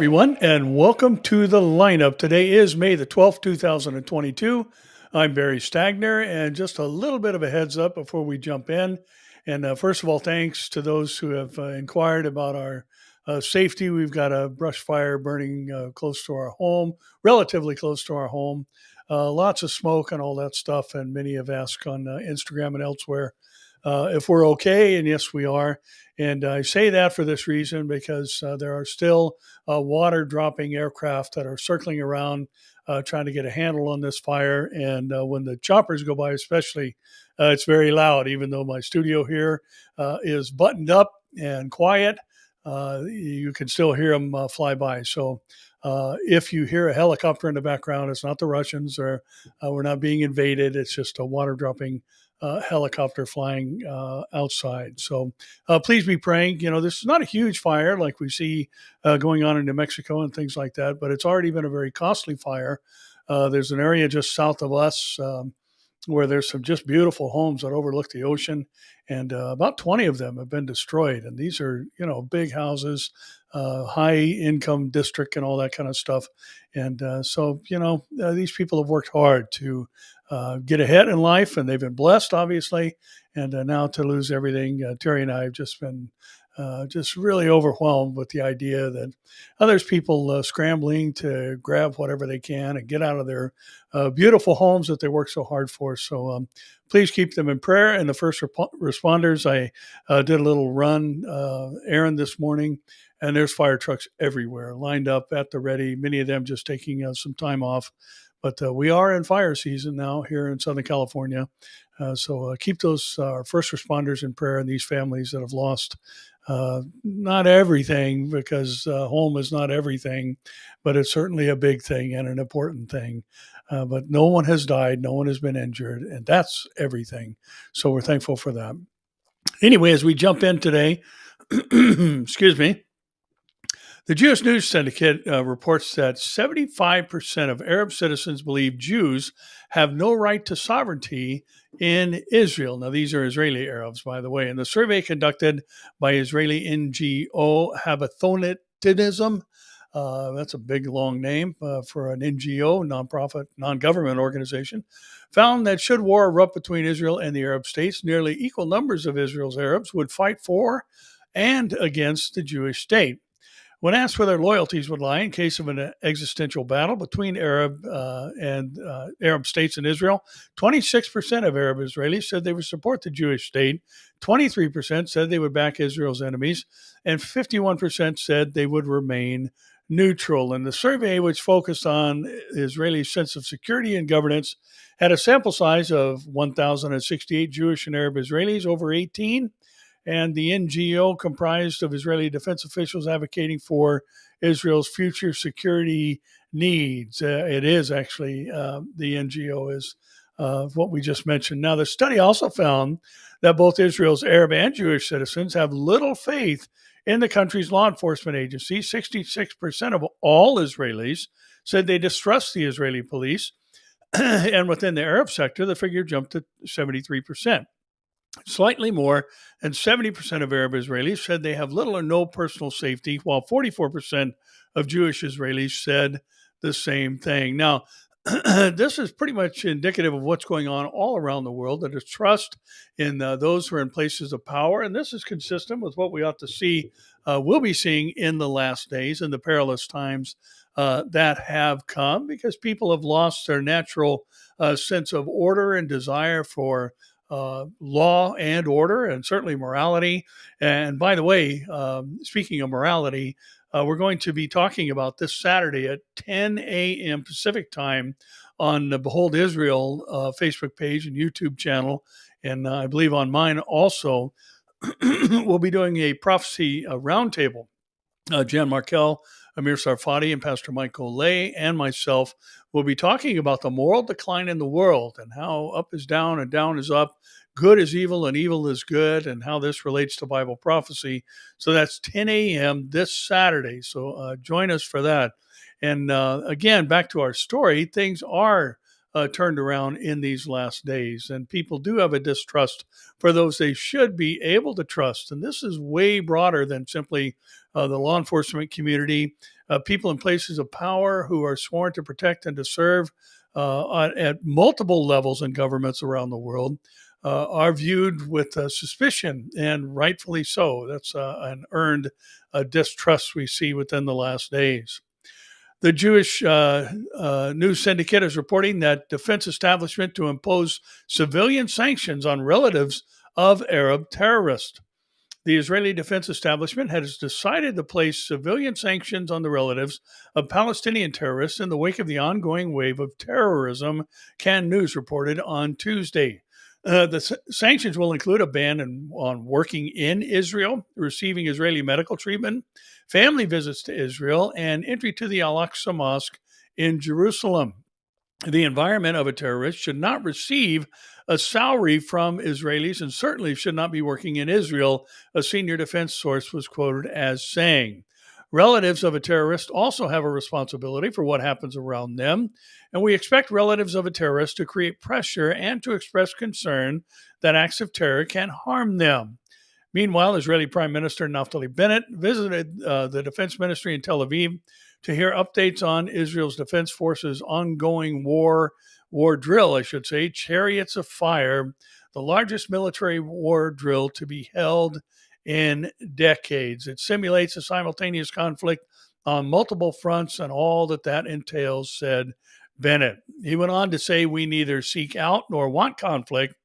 everyone, and welcome to the lineup. Today is May the 12th, 2022. I'm Barry Stagner, and just a little bit of a heads up before we jump in. And first of all, thanks to those who have inquired about our safety. We've got a brush fire burning close to our home, relatively close to our home. Lots of smoke and all that stuff, and many have asked on Instagram and elsewhere if we're okay, and yes, we are. And I say that for this reason because there are still water dropping aircraft that are circling around trying to get a handle on this fire. And when the choppers go by, especially, it's very loud, even though my studio here is buttoned up and quiet. You can still hear them fly by. So if you hear a helicopter in the background, it's not the Russians, or we're not being invaded. It's just a water dropping helicopter flying outside. So please be praying. You know, this is not a huge fire like we see going on in New Mexico and things like that, but it's already been a very costly fire. There's an area just south of us where there's some just beautiful homes that overlook the ocean, and about 20 of them have been destroyed. And these are, you know, big houses, high income district and all that kind of stuff. And so, you know, these people have worked hard to get ahead in life, and they've been blessed, obviously. And now to lose everything, Terry and I have just been just really overwhelmed with the idea that there's people scrambling to grab whatever they can and get out of their beautiful homes that they work so hard for. So please keep them in prayer. And the first responders, I did a little run errand this morning, and there's fire trucks everywhere lined up at the ready, many of them just taking some time off. But we are in fire season now here in Southern California. So keep those first responders in prayer, and these families that have lost not everything, because home is not everything, but it's certainly a big thing and an important thing. But no one has died. No one has been injured. And that's everything. So we're thankful for that. Anyway, as we jump in today, excuse me, the Jewish News Syndicate reports that 75% of Arab citizens believe Jews have no right to sovereignty in Israel. Now, these are Israeli Arabs, by the way. And the survey conducted by Israeli NGO Habathonitism, that's a big, long name for an NGO, nonprofit, non-government organization, found that should war erupt between Israel and the Arab states, nearly equal numbers of Israel's Arabs would fight for and against the Jewish state. When asked where their loyalties would lie in case of an existential battle between Arab states and Israel, 26% of Arab Israelis said they would support the Jewish state, 23% said they would back Israel's enemies, and 51% said they would remain neutral. And the survey, which focused on Israeli sense of security and governance, had a sample size of 1,068 Jewish and Arab Israelis over 18. And the NGO comprised of Israeli defense officials advocating for Israel's future security needs. It is actually the NGO is what we just mentioned. Now, the study also found that both Israel's Arab and Jewish citizens have little faith in the country's law enforcement agency. 66% of all Israelis said they distrust the Israeli police. And within the Arab sector, the figure jumped to 73%. Slightly more than 70% of Arab Israelis said they have little or no personal safety, while 44% of Jewish Israelis said the same thing. Now, this is pretty much indicative of what's going on all around the world, that is trust in those who are in places of power. And this is consistent with what we ought to see, we'll be seeing in the last days and the perilous times that have come, because people have lost their natural sense of order and desire for law and order, and certainly morality. And by the way, speaking of morality, we're going to be talking about this Saturday at 10 a.m. Pacific time on the Behold Israel Facebook page and YouTube channel. And I believe on mine also, we'll be doing a prophecy roundtable. Jan Markell, Amir Sarfati, and Pastor Michael Lay and myself will be talking about the moral decline in the world, and how up is down and down is up, good is evil and evil is good, and how this relates to Bible prophecy. So that's 10 a.m. this Saturday. So join us for that. And again, back to our story, things are turned around in these last days, and people do have a distrust for those they should be able to trust. And this is way broader than simply the law enforcement community, people in places of power who are sworn to protect and to serve at multiple levels in governments around the world are viewed with suspicion, and rightfully so. That's an earned distrust we see within the last days. The Jewish news syndicate is reporting that defense establishment to impose civilian sanctions on relatives of Arab terrorists. The Israeli defense establishment has decided to place civilian sanctions on the relatives of Palestinian terrorists in the wake of the ongoing wave of terrorism, Can News reported on Tuesday. The sanctions will include a ban on working in Israel, receiving Israeli medical treatment, family visits to Israel, and entry to the Al-Aqsa Mosque in Jerusalem. The environment of a terrorist should not receive a salary from Israelis and certainly should not be working in Israel, a senior defense source was quoted as saying. Relatives of a terrorist also have a responsibility for what happens around them, and we expect relatives of a terrorist to create pressure and to express concern that acts of terror can harm them. Meanwhile, Israeli Prime Minister Naftali Bennett visited the defense ministry in Tel Aviv to hear updates on Israel's defense forces' ongoing war drill, Chariots of Fire, the largest military war drill to be held in decades. It simulates a simultaneous conflict on multiple fronts and all that entails, said Bennett. He went on to say, we neither seek out nor want conflict,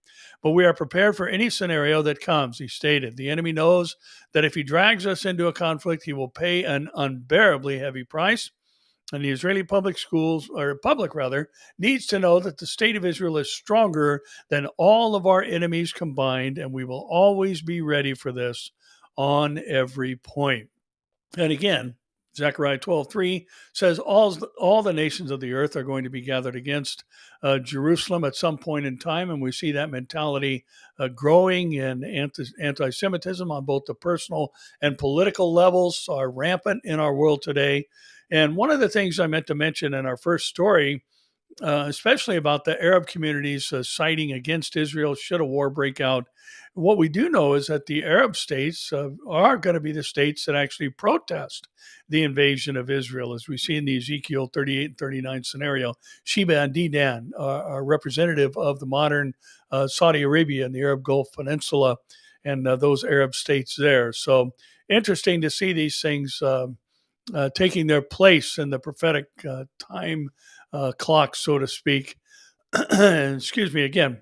but we are prepared for any scenario that comes, he stated. The enemy knows that if he drags us into a conflict, he will pay an unbearably heavy price. And the Israeli public needs to know that the state of Israel is stronger than all of our enemies combined, and we will always be ready for this on every point. And again, Zechariah 12:3 says all the nations of the earth are going to be gathered against Jerusalem at some point in time, and we see that mentality growing, and anti-Semitism on both the personal and political levels are rampant in our world today. And one of the things I meant to mention in our first story, especially about the Arab communities siding against Israel should a war break out. What we do know is that the Arab states are going to be the states that actually protest the invasion of Israel, as we see in the Ezekiel 38 and 39 scenario. Sheba and Dedan are representative of the modern Saudi Arabia and the Arab Gulf Peninsula and those Arab states there. So interesting to see these things taking their place in the prophetic time clock, so to speak. Excuse me again.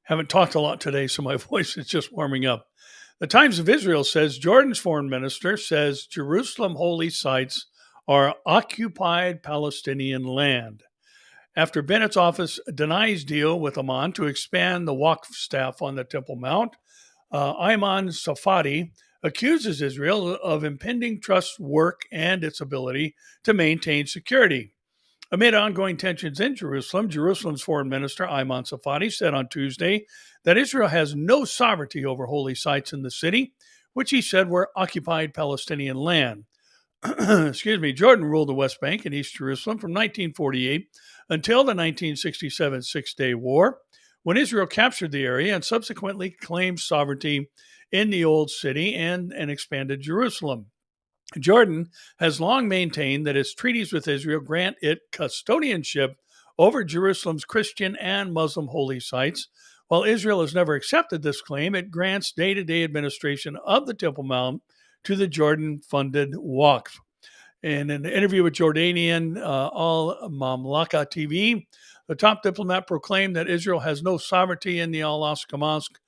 Haven't talked a lot today, so my voice is just warming up. The Times of Israel says Jordan's foreign minister says Jerusalem holy sites are occupied Palestinian land. After Bennett's office denies deal with Amman to expand the Waqf staff on the Temple Mount, Ayman Safadi accuses Israel of impending trust work and its ability to maintain security. Amid ongoing tensions in Jerusalem, Jerusalem's foreign minister, Ayman Safadi, said on Tuesday that Israel has no sovereignty over holy sites in the city, which he said were occupied Palestinian land. Jordan ruled the West Bank and East Jerusalem from 1948 until the 1967 Six-Day War, when Israel captured the area and subsequently claimed sovereignty in the Old City and expanded Jerusalem. Jordan has long maintained that its treaties with Israel grant it custodianship over Jerusalem's Christian and Muslim holy sites. While Israel has never accepted this claim, it grants day-to-day administration of the Temple Mount to the Jordan-funded Waqf. In an interview with Jordanian Al Mamlaka TV, the top diplomat proclaimed that Israel has no sovereignty in the Al-Aqsa Mosque.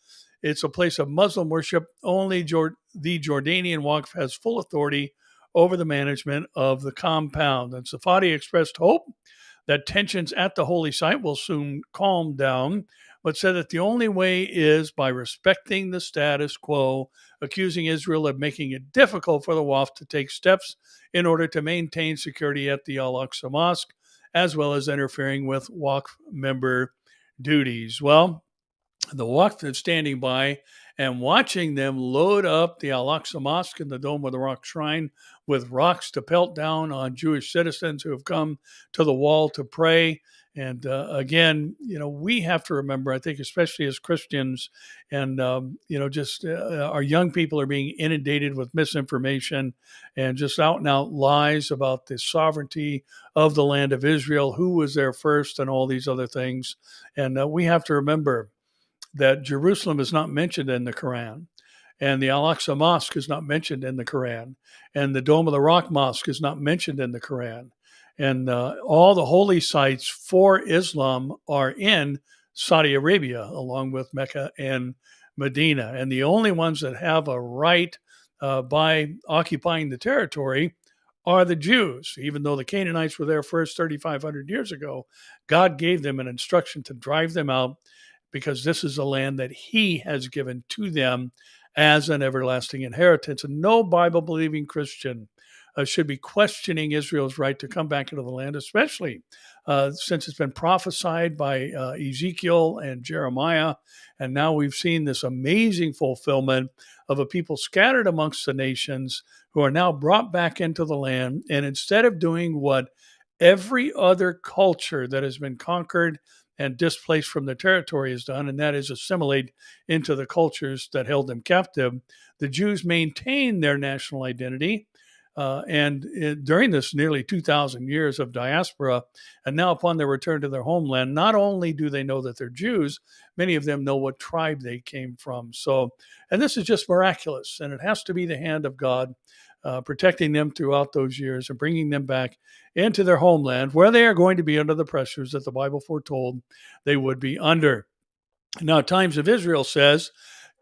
It's a place of Muslim worship. Only the Jordanian Waqf has full authority over the management of the compound. And Safadi expressed hope that tensions at the holy site will soon calm down, but said that the only way is by respecting the status quo, accusing Israel of making it difficult for the Waqf to take steps in order to maintain security at the Al-Aqsa Mosque, as well as interfering with Waqf member duties. Well, the Waqf is standing by and watching them load up the Al-Aqsa Mosque and the Dome of the Rock Shrine with rocks to pelt down on Jewish citizens who have come to the wall to pray. And again, we have to remember, I think, especially as Christians, and, just our young people are being inundated with misinformation and just out and out lies about the sovereignty of the land of Israel, who was there first, and all these other things. And we have to remember that Jerusalem is not mentioned in the Quran, and the Al Aqsa Mosque is not mentioned in the Quran, and the Dome of the Rock Mosque is not mentioned in the Quran. And all the holy sites for Islam are in Saudi Arabia, along with Mecca and Medina. And the only ones that have a right by occupying the territory are the Jews. Even though the Canaanites were there first 3,500 years ago, God gave them an instruction to drive them out, because this is a land that he has given to them as an everlasting inheritance. And no Bible believing Christian should be questioning Israel's right to come back into the land, especially since it's been prophesied by Ezekiel and Jeremiah. And now we've seen this amazing fulfillment of a people scattered amongst the nations who are now brought back into the land. And instead of doing what every other culture that has been conquered and displaced from their territory has done, and that is assimilate into the cultures that held them captive, the Jews maintain their national identity. During this nearly 2,000 years of diaspora, and now upon their return to their homeland, not only do they know that they're Jews, many of them know what tribe they came from. So, and this is just miraculous, and it has to be the hand of God protecting them throughout those years and bringing them back into their homeland, where they are going to be under the pressures that the Bible foretold they would be under. Now, Times of Israel says,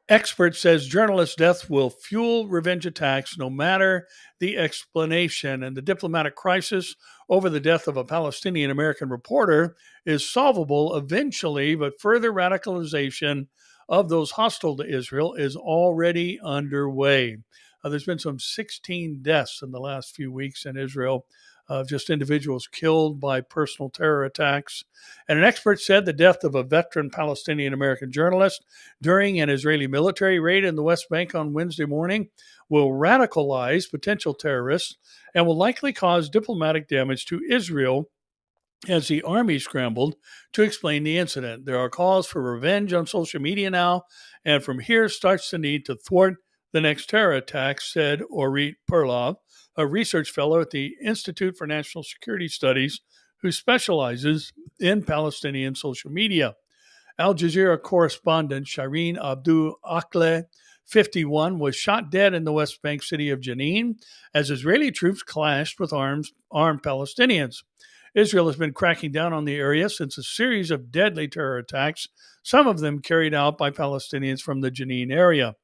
expert says journalist death will fuel revenge attacks no matter the explanation. And the diplomatic crisis over the death of a Palestinian American reporter is solvable eventually, but further radicalization of those hostile to Israel is already underway. There's been some 16 deaths in the last few weeks in Israel, just individuals killed by personal terror attacks. And an expert said the death of a veteran Palestinian American journalist during an Israeli military raid in the West Bank on Wednesday morning will radicalize potential terrorists and will likely cause diplomatic damage to Israel as the army scrambled to explain the incident. There are calls for revenge on social media now, and from here starts the need to thwart the next terror attack, said Orit Perlov, a research fellow at the Institute for National Security Studies who specializes in Palestinian social media. Al Jazeera correspondent Shireen Abdul Akleh, 51, was shot dead in the West Bank city of Jenin as Israeli troops clashed with armed Palestinians. Israel has been cracking down on the area since a series of deadly terror attacks, some of them carried out by Palestinians from the Jenin area.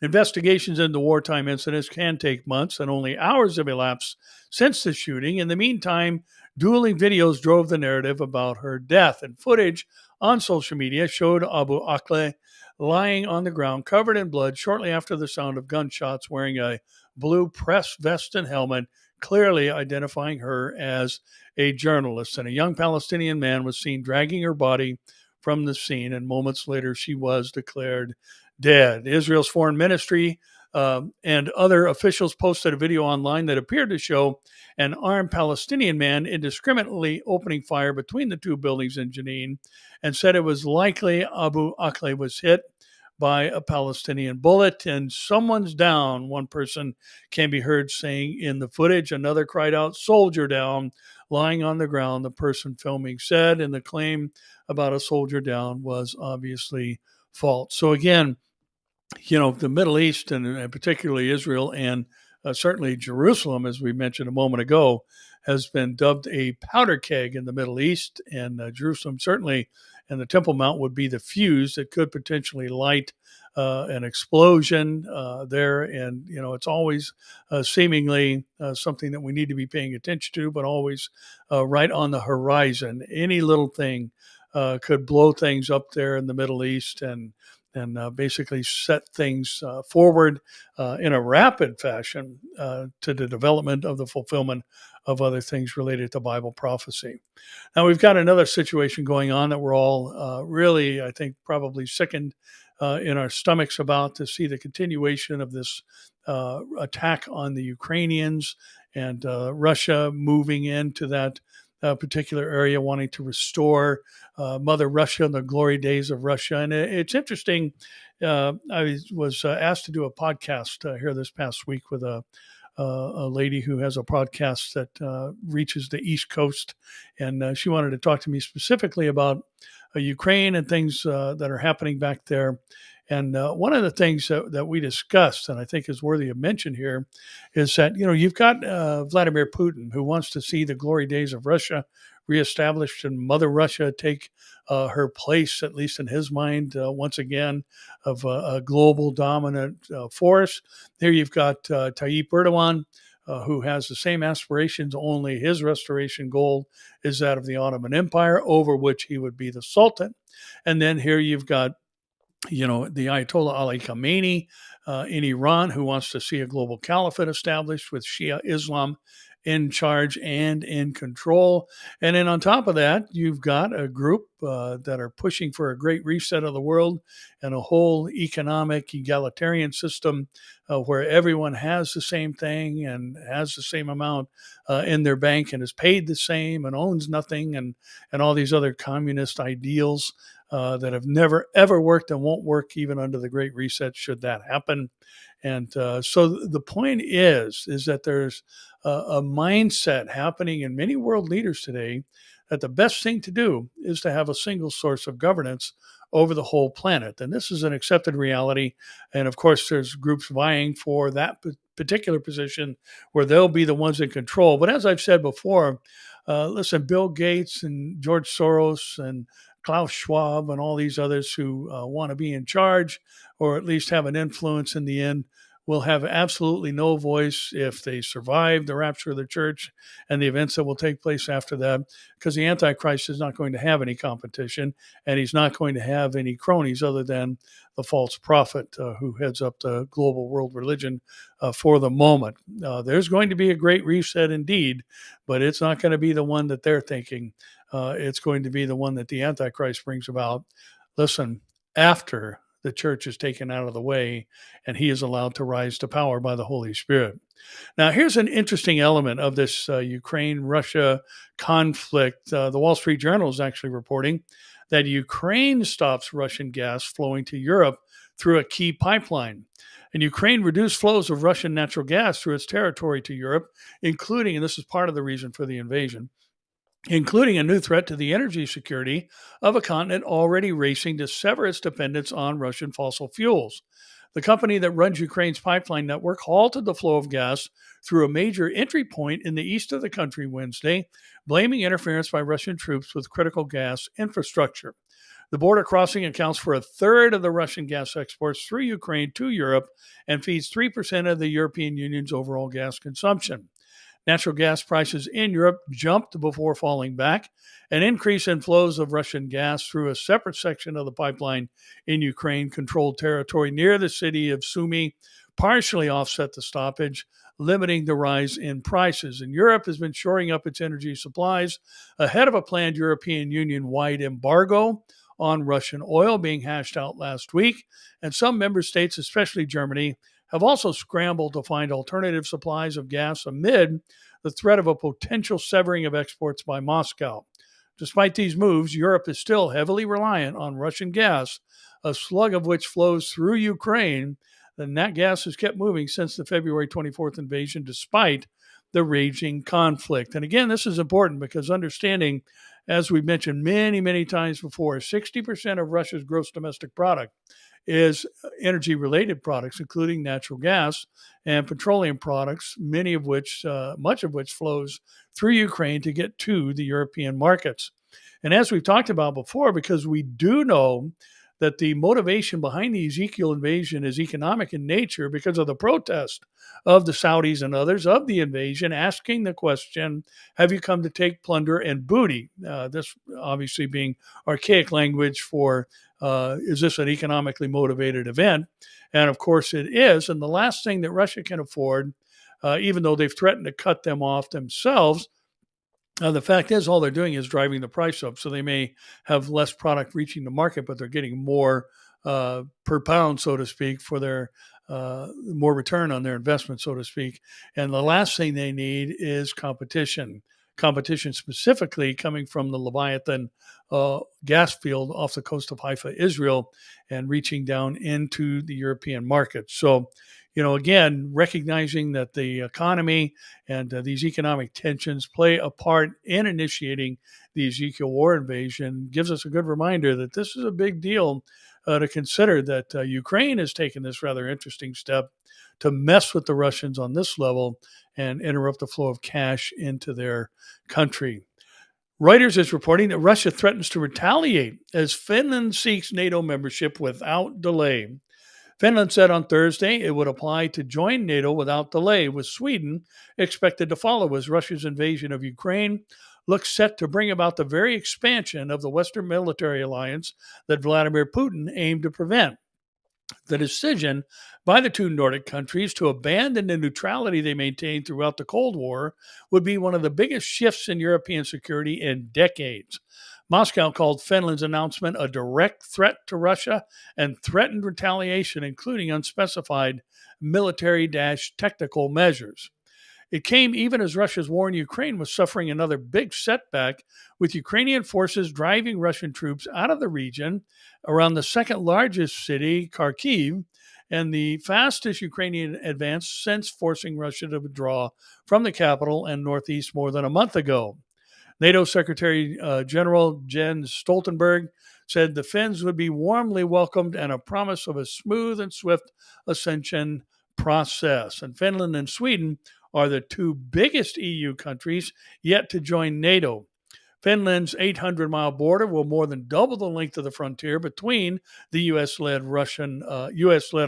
Investigations into wartime incidents can take months, and only hours have elapsed since the shooting. In the meantime, dueling videos drove the narrative about her death, and footage on social media showed Abu Akleh lying on the ground covered in blood shortly after the sound of gunshots, wearing a blue press vest and helmet, clearly identifying her as a journalist. And a young Palestinian man was seen dragging her body from the scene, and moments later she was declared dead. Israel's foreign ministry and other officials posted a video online that appeared to show an armed Palestinian man indiscriminately opening fire between the two buildings in Jenin, and said it was likely Abu Akleh was hit by a Palestinian bullet and someone's down. One person can be heard saying in the footage. Another cried out, "Soldier down," lying on the ground, the person filming said, and the claim about a soldier down was obviously false. So again, the Middle East, and particularly Israel, and certainly Jerusalem, as we mentioned a moment ago, has been dubbed a powder keg in the Middle East. And Jerusalem certainly, and the Temple Mount would be the fuse that could potentially light an explosion there. And, it's always seemingly something that we need to be paying attention to, but always right on the horizon. Any little thing could blow things up there in the Middle East and basically set things forward in a rapid fashion to the development of the fulfillment of other things related to Bible prophecy. Now, we've got another situation going on that we're all really, I think, probably sickened in our stomachs about, to see the continuation of this attack on the Ukrainians, and Russia moving into that particular area, wanting to restore Mother Russia and the glory days of Russia. And it's interesting. I was asked to do a podcast here this past week with a lady who has a podcast that reaches the East Coast, and she wanted to talk to me specifically about Ukraine and things that are happening back there. And one of the things that we discussed, and I think is worthy of mention here, is that you've got Vladimir Putin, who wants to see the glory days of Russia reestablished and Mother Russia take her place, at least in his mind, once again, of a global dominant force. There you've got Tayyip Erdogan, who has the same aspirations, only his restoration goal is that of the Ottoman Empire, over which he would be the Sultan. And then here you've got the Ayatollah Ali Khamenei in Iran, who wants to see a global caliphate established with Shia Islam in charge and in control. And then on top of that, you've got a group that are pushing for a great reset of the world and a whole economic egalitarian system where everyone has the same thing and has the same amount in their bank and is paid the same and owns nothing, and all these other communist ideals that have never, ever worked and won't work even under the Great Reset, should that happen. And so the point is that there's a mindset happening in many world leaders today that the best thing to do is to have a single source of governance over the whole planet. And this is an accepted reality. And of course, there's groups vying for that particular position where they'll be the ones in control. But as I've said before, listen, Bill Gates and George Soros and Klaus Schwab and all these others who want to be in charge or at least have an influence in the end will have absolutely no voice if they survive the rapture of the church and the events that will take place after that, because the Antichrist is not going to have any competition and he's not going to have any cronies other than the false prophet who heads up the global world religion for the moment. There's going to be a great reset indeed, but it's not going to be the one that they're thinking. It's going to be the one that the Antichrist brings about. Listen, after the church is taken out of the way and he is allowed to rise to power by the Holy Spirit. Now, here's an interesting element of this Ukraine-Russia conflict. The Wall Street Journal is actually reporting that Ukraine stops Russian gas flowing to Europe through a key pipeline. And Ukraine reduced flows of Russian natural gas through its territory to Europe, including, and this is part of the reason for the invasion, including a new threat to the energy security of a continent already racing to sever its dependence on Russian fossil fuels. The company that runs Ukraine's pipeline network halted the flow of gas through a major entry point in the east of the country Wednesday, blaming interference by Russian troops with critical gas infrastructure. The border crossing accounts for a third of the Russian gas exports through Ukraine to Europe and feeds 3% of the European Union's overall gas consumption. Natural gas prices in Europe jumped before falling back. An increase in flows of Russian gas through a separate section of the pipeline in Ukraine-controlled territory near the city of Sumy partially offset the stoppage, limiting the rise in prices. And Europe has been shoring up its energy supplies ahead of a planned European Union-wide embargo on Russian oil being hashed out last week. And some member states, especially Germany, have also scrambled to find alternative supplies of gas amid the threat of a potential severing of exports by Moscow. Despite these moves, Europe is still heavily reliant on Russian gas, a slug of which flows through Ukraine. And that gas has kept moving since the February 24th invasion, despite the raging conflict. And again, this is important because understanding, as we've mentioned many, many times before, 60% of Russia's gross domestic product is energy-related products, including natural gas and petroleum products, much of which flows through Ukraine to get to the European markets. And as we've talked about before, because we do know that the motivation behind the Ezekiel invasion is economic in nature because of the protest of the Saudis and others of the invasion, asking the question, have you come to take plunder and booty? This obviously being archaic language for is this an economically motivated event? And of course it is. And the last thing that Russia can afford, even though they've threatened to cut them off themselves, the fact is all they're doing is driving the price up. So they may have less product reaching the market, but they're getting more per pound, so to speak, for their more return on their investment, so to speak. And the last thing they need is competition. competition specifically coming from the Leviathan gas field off the coast of Haifa, Israel, and reaching down into the European market. So, again, recognizing that the economy and these economic tensions play a part in initiating the Ezekiel war invasion gives us a good reminder that this is a big deal to consider, that Ukraine has taken this rather interesting step to mess with the Russians on this level and interrupt the flow of cash into their country. Reuters is reporting that Russia threatens to retaliate as Finland seeks NATO membership without delay. Finland said on Thursday it would apply to join NATO without delay, with Sweden expected to follow as Russia's invasion of Ukraine looks set to bring about the very expansion of the Western military alliance that Vladimir Putin aimed to prevent. The decision by the two Nordic countries to abandon the neutrality they maintained throughout the Cold War would be one of the biggest shifts in European security in decades. Moscow called Finland's announcement a direct threat to Russia and threatened retaliation, including unspecified military-technical measures. It came even as Russia's war in Ukraine was suffering another big setback, with Ukrainian forces driving Russian troops out of the region around the second largest city, Kharkiv, and the fastest Ukrainian advance since forcing Russia to withdraw from the capital and northeast more than a month ago. NATO Secretary General Jens Stoltenberg said the Finns would be warmly welcomed and a promise of a smooth and swift ascension process. And Finland and Sweden are the two biggest EU countries yet to join NATO. Finland's 800-mile border will more than double the length of the frontier between the U.S.-led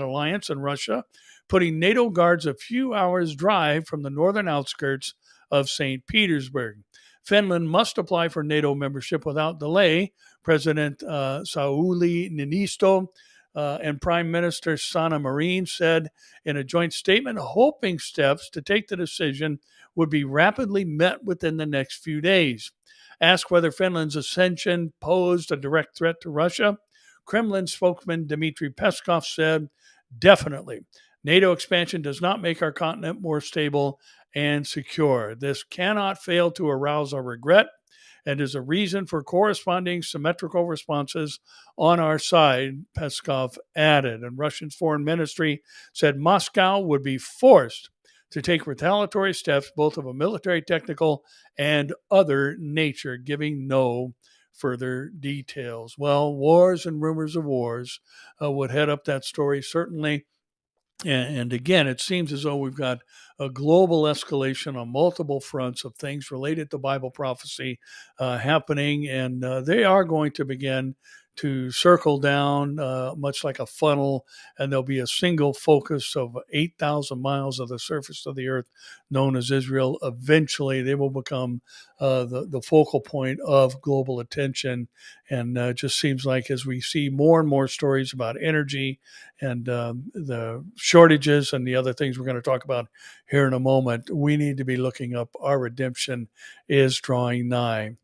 alliance and Russia, putting NATO guards a few hours' drive from the northern outskirts of St. Petersburg. Finland must apply for NATO membership without delay, President Sauli Niinisto and Prime Minister Sanna Marin said in a joint statement, hoping steps to take the decision would be rapidly met within the next few days. Asked whether Finland's ascension posed a direct threat to Russia, Kremlin spokesman Dmitry Peskov said, definitely. NATO expansion does not make our continent more stable and secure. This cannot fail to arouse our regret and is a reason for corresponding symmetrical responses on our side, Peskov added. And Russia's foreign ministry said Moscow would be forced to take retaliatory steps, both of a military, technical, and other nature, giving no further details. Well, wars and rumors of wars would head up that story, certainly. And again, it seems as though we've got a global escalation on multiple fronts of things related to Bible prophecy happening, and they are going to begin to circle down much like a funnel, and there'll be a single focus of 8,000 miles of the surface of the earth known as Israel. Eventually, they will become the focal point of global attention, and it just seems like as we see more and more stories about energy and the shortages and the other things we're going to talk about here in a moment, we need to be looking up our redemption is drawing nigh.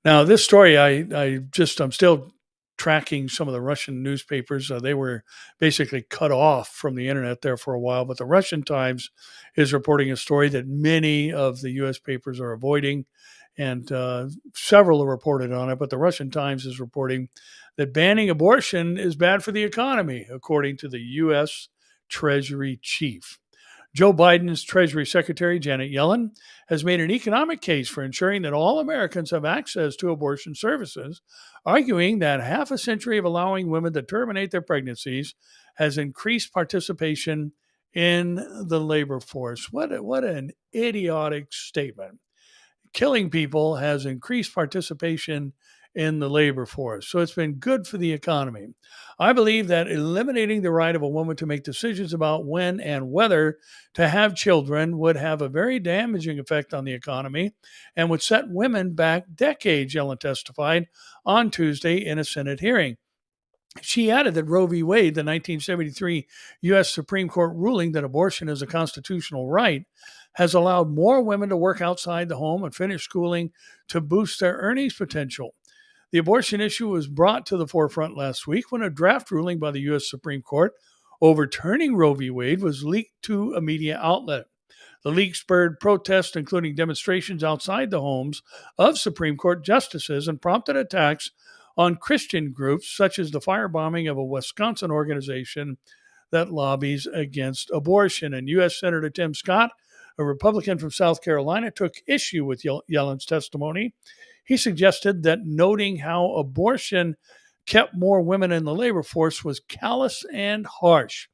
Now, this story, I'm still tracking some of the Russian newspapers. They were basically cut off from the internet there for a while, but the Russian Times is reporting a story that many of the U.S. papers are avoiding, and several have reported on it, but the Russian Times is reporting that banning abortion is bad for the economy, according to the U.S. Treasury chief. Joe Biden's Treasury Secretary Janet Yellen has made an economic case for ensuring that all Americans have access to abortion services, arguing that half a century of allowing women to terminate their pregnancies has increased participation in the labor force. What an idiotic statement. Killing people has increased participation in the labor force. So it's been good for the economy. I believe that eliminating the right of a woman to make decisions about when and whether to have children would have a very damaging effect on the economy and would set women back decades, Yellen testified on Tuesday in a Senate hearing. She added that Roe v. Wade, the 1973 U.S. Supreme Court ruling that abortion is a constitutional right, has allowed more women to work outside the home and finish schooling to boost their earnings potential. The abortion issue was brought to the forefront last week when a draft ruling by the U.S. Supreme Court overturning Roe v. Wade was leaked to a media outlet. The leak spurred protests, including demonstrations outside the homes of Supreme Court justices, and prompted attacks on Christian groups, such as the firebombing of a Wisconsin organization that lobbies against abortion. And U.S. Senator Tim Scott, a Republican from South Carolina, took issue with Yellen's testimony. He suggested that noting how abortion kept more women in the labor force was callous and harsh.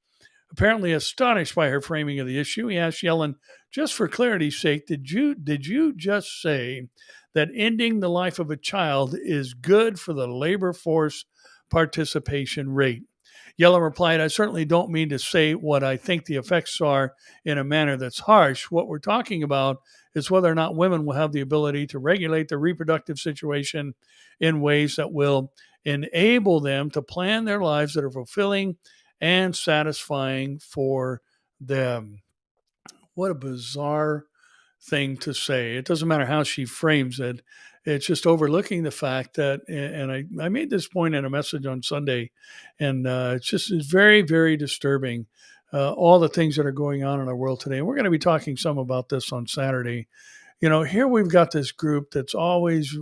Apparently astonished by her framing of the issue, he asked Yellen, just for clarity's sake, did you just say that ending the life of a child is good for the labor force participation rate? Yellen replied, I certainly don't mean to say what I think the effects are in a manner that's harsh. What we're talking about is whether or not women will have the ability to regulate their reproductive situation in ways that will enable them to plan their lives that are fulfilling and satisfying for them. What a bizarre thing to say. It doesn't matter how she frames it. It's just overlooking the fact that, and I made this point in a message on Sunday, and it's very, very disturbing, all the things that are going on in our world today. And we're going to be talking some about this on Saturday. Here we've got this group that's always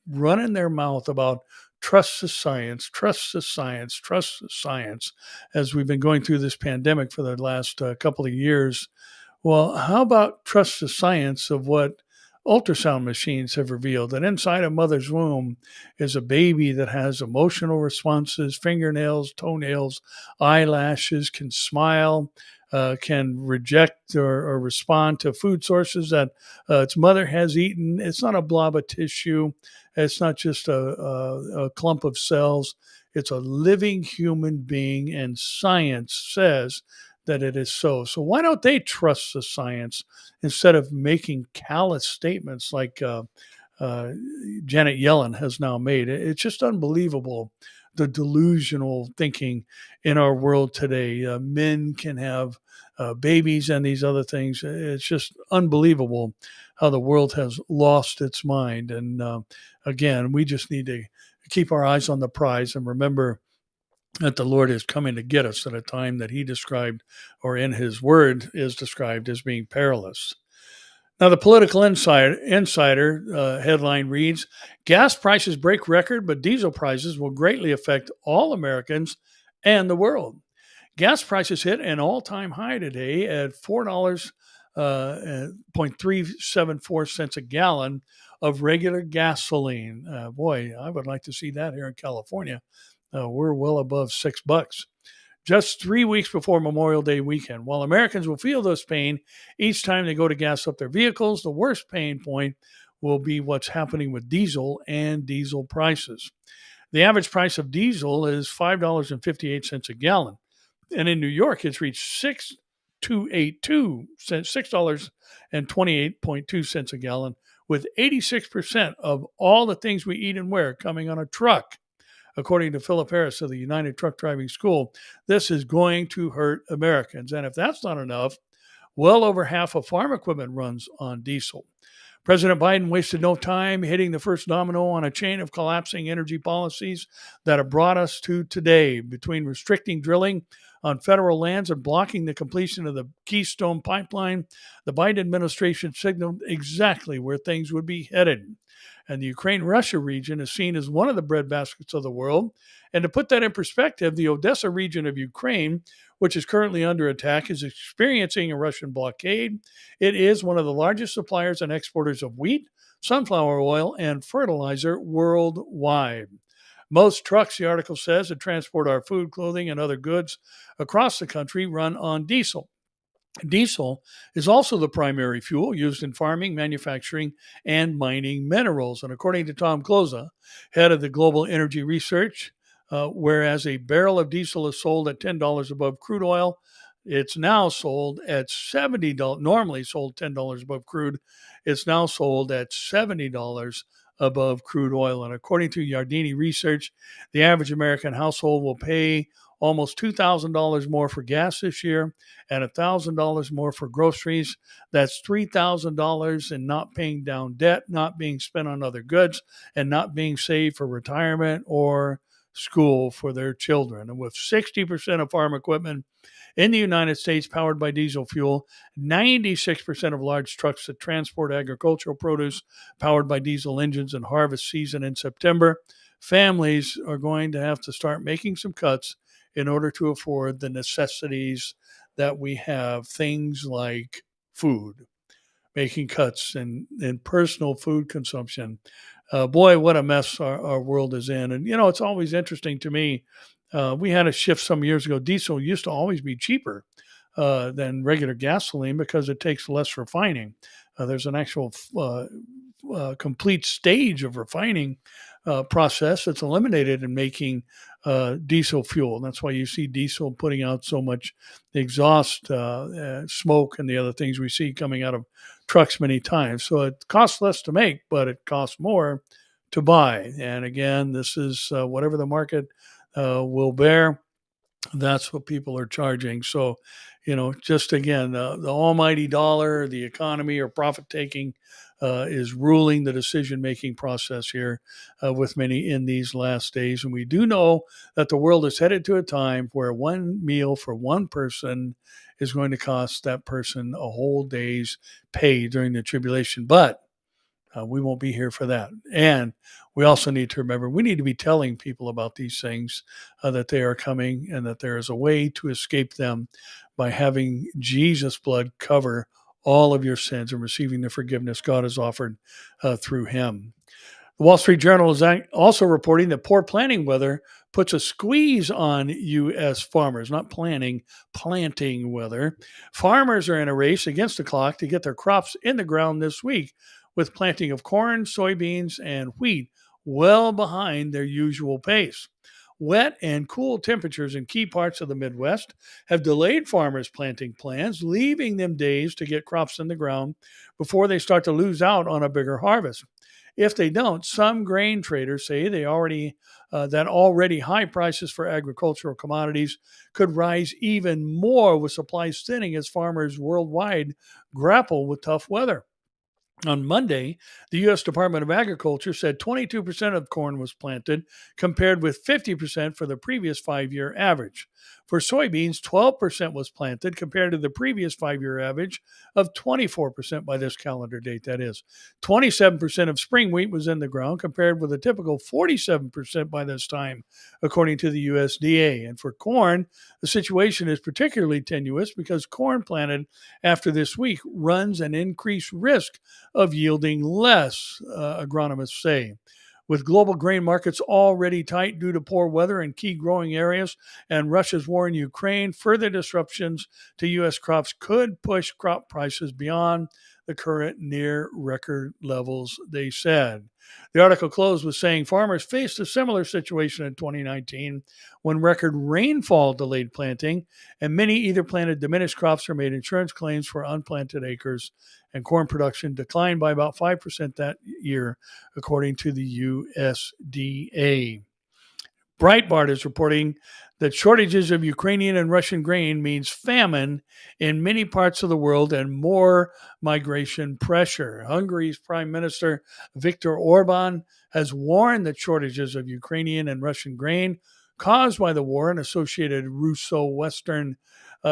running their mouth about trust the science, trust the science, trust the science, as we've been going through this pandemic for the last couple of years. Well, how about trust the science of what ultrasound machines have revealed? That inside a mother's womb is a baby that has emotional responses, fingernails, toenails, eyelashes, can smile, can reject or respond to food sources that its mother has eaten. It's not a blob of tissue. It's not just a clump of cells. It's a living human being, and science says that it is so. So why don't they trust the science instead of making callous statements like Janet Yellen has now made? It's just unbelievable, the delusional thinking in our world today. Men can have babies and these other things. It's just unbelievable how the world has lost its mind. And again, we just need to keep our eyes on the prize and remember that the Lord is coming to get us at a time that he described, or in his word is described, as being perilous. Now, the Political Insider headline reads, gas prices break record, but diesel prices will greatly affect all Americans and the world. Gas prices hit an all-time high today at $4.374 a gallon of regular gasoline. Boy, I would like to see that here in California. We're well above $6. Just 3 weeks before Memorial Day weekend. While Americans will feel this pain each time they go to gas up their vehicles, the worst pain point will be what's happening with diesel and diesel prices. The average price of diesel is $5.58 a gallon. And in New York, it's reached $6.28.2 a gallon, with 86% of all the things we eat and wear coming on a truck. According to Philip Harris of the United Truck Driving School, this is going to hurt Americans. And if that's not enough, well over half of farm equipment runs on diesel. President Biden wasted no time hitting the first domino on a chain of collapsing energy policies that have brought us to today. Between restricting drilling on federal lands and blocking the completion of the Keystone Pipeline, the Biden administration signaled exactly where things would be headed. And the Ukraine-Russia region is seen as one of the breadbaskets of the world. And to put that in perspective, the Odessa region of Ukraine, which is currently under attack, is experiencing a Russian blockade. It is one of the largest suppliers and exporters of wheat, sunflower oil, and fertilizer worldwide. Most trucks, the article says, that transport our food, clothing, and other goods across the country run on diesel. Diesel is also the primary fuel used in farming, manufacturing, and mining minerals. And according to Tom Kloza, head of the Global Energy Research, whereas a barrel of diesel is sold at $10 above crude oil, it's now sold at $70, normally sold $10 above crude. It's now sold at $70 above crude oil. And according to Yardeni Research, the average American household will pay almost $2,000 more for gas this year and $1,000 more for groceries. That's $3,000 in not paying down debt, not being spent on other goods, and not being saved for retirement or school for their children. And with 60% of farm equipment in the United States powered by diesel fuel, 96% of large trucks that transport agricultural produce powered by diesel engines, and harvest season in September, families are going to have to start making some cuts in order to afford the necessities that we have, things like food, making cuts in personal food consumption. Boy, what a mess our world is in. And, it's always interesting to me. We had a shift some years ago. Diesel used to always be cheaper than regular gasoline because it takes less refining. There's an actual complete stage of refining process that's eliminated in making diesel fuel. That's why you see diesel putting out so much exhaust, smoke, and the other things we see coming out of trucks many times. So it costs less to make, but it costs more to buy. And again, this is whatever the market will bear. That's what people are charging. So, just again, the almighty dollar, the economy, or profit taking is ruling the decision making process here with many in these last days. And we do know that the world is headed to a time where one meal for one person is going to cost that person a whole day's pay during the tribulation. But we won't be here for that. And we also need to remember, we need to be telling people about these things, that they are coming and that there is a way to escape them by having Jesus' blood cover all of your sins and receiving the forgiveness God has offered through him. The Wall Street Journal is also reporting that poor planting weather puts a squeeze on U.S. farmers, not planting weather. Farmers are in a race against the clock to get their crops in the ground this week, with planting of corn, soybeans, and wheat well behind their usual pace. Wet and cool temperatures in key parts of the Midwest have delayed farmers' planting plans, leaving them days to get crops in the ground before they start to lose out on a bigger harvest. If they don't, some grain traders say that already high prices for agricultural commodities could rise even more with supplies thinning as farmers worldwide grapple with tough weather. On Monday, the U.S. Department of Agriculture said 22% of corn was planted, compared with 50% for the previous 5-year average. For soybeans, 12% was planted, compared to the previous 5-year average of 24% by this calendar date, that is. 27% of spring wheat was in the ground, compared with a typical 47% by this time, according to the USDA. And for corn, the situation is particularly tenuous because corn planted after this week runs an increased risk of yielding less, agronomists say. With global grain markets already tight due to poor weather in key growing areas and Russia's war in Ukraine, further disruptions to U.S. crops could push crop prices beyond the current near record levels, they said. The article closed with saying farmers faced a similar situation in 2019 when record rainfall delayed planting, and many either planted diminished crops or made insurance claims for unplanted acres, and corn production declined by about 5% that year, according to the USDA. Breitbart is reporting that shortages of Ukrainian and Russian grain means famine in many parts of the world and more migration pressure. Hungary's Prime Minister Viktor Orban has warned that shortages of Ukrainian and Russian grain caused by the war and associated Russo-Western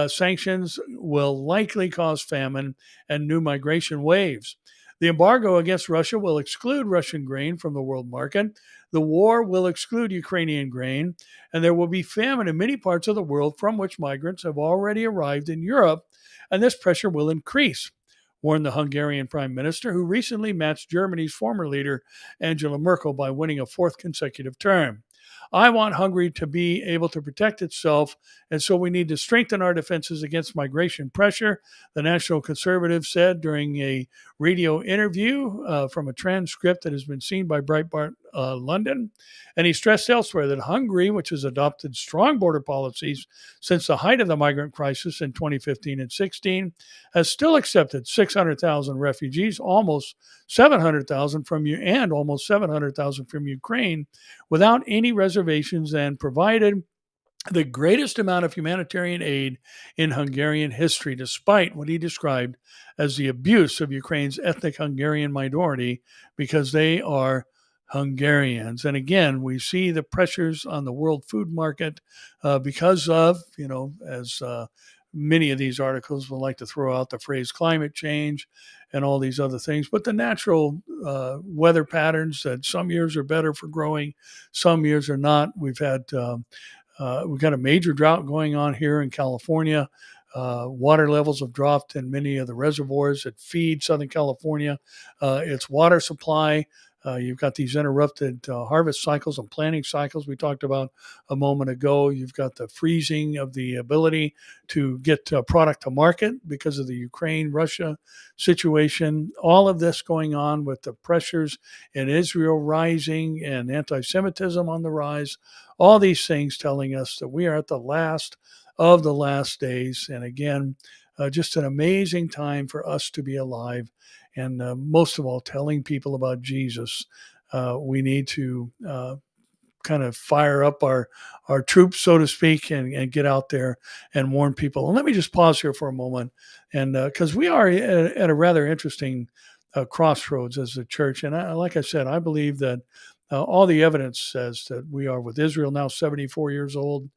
sanctions will likely cause famine and new migration waves. The embargo against Russia will exclude Russian grain from the world market. The war will exclude Ukrainian grain, and there will be famine in many parts of the world from which migrants have already arrived in Europe, and this pressure will increase, warned the Hungarian Prime Minister, who recently matched Germany's former leader, Angela Merkel, by winning a fourth consecutive term. I want Hungary to be able to protect itself, and so we need to strengthen our defenses against migration pressure, the National Conservative said during a radio interview from a transcript that has been seen by Breitbart London. And he stressed elsewhere that Hungary, which has adopted strong border policies since the height of the migrant crisis in 2015 and 16, has still accepted 600,000 refugees, almost 700,000 from Ukraine, without any reservations, and provided the greatest amount of humanitarian aid in Hungarian history, despite what he described as the abuse of Ukraine's ethnic Hungarian minority, because they are Hungarians. And again, we see the pressures on the world food market because of, as many of these articles will like to throw out the phrase climate change and all these other things, but the natural weather patterns that some years are better for growing, some years are not. We've got a major drought going on here in California. Water levels have dropped in many of the reservoirs that feed Southern California. Its water supply. You've got these interrupted harvest cycles and planting cycles we talked about a moment ago. You've got the freezing of the ability to get product to market because of the Ukraine-Russia situation. All of this going on with the pressures in Israel rising and anti-Semitism on the rise. All these things telling us that we are at the last of the last days. And again, just an amazing time for us to be alive. And most of all, telling people about Jesus. We need to kind of fire up our troops, so to speak, and get out there and warn people. And let me just pause here for a moment. And because we are at a rather interesting crossroads as a church. And like I said, I believe that all the evidence says that we are with Israel now 74 years old.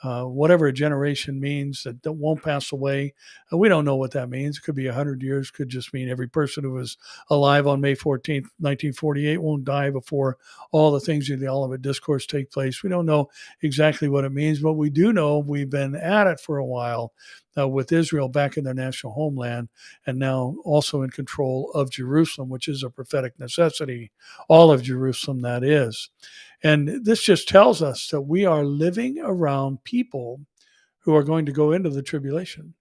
Whatever a generation means that won't pass away. We don't know what that means. It could be 100 years, could just mean every person who was alive on May 14th, 1948 won't die before all the things in the Olivet Discourse take place. We don't know exactly what it means, but we do know we've been at it for a while with Israel back in their national homeland and now also in control of Jerusalem, which is a prophetic necessity, all of Jerusalem, that is. And this just tells us that we are living around people who are going to go into the tribulation.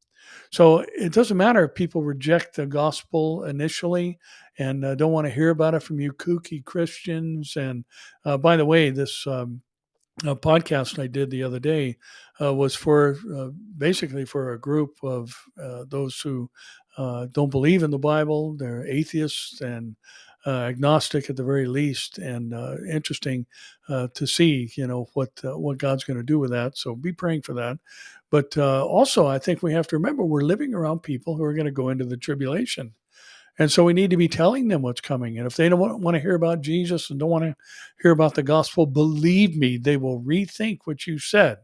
So it doesn't matter if people reject the gospel initially and don't want to hear about it from you kooky Christians. And by the way, this podcast I did the other day was for basically for a group of those who don't believe in the Bible. They're atheists and agnostic at the very least, and interesting to see, what God's going to do with that. So be praying for that. But also, I think we have to remember we're living around people who are going to go into the tribulation. And so we need to be telling them what's coming. And if they don't want to hear about Jesus and don't want to hear about the gospel, believe me, they will rethink what you said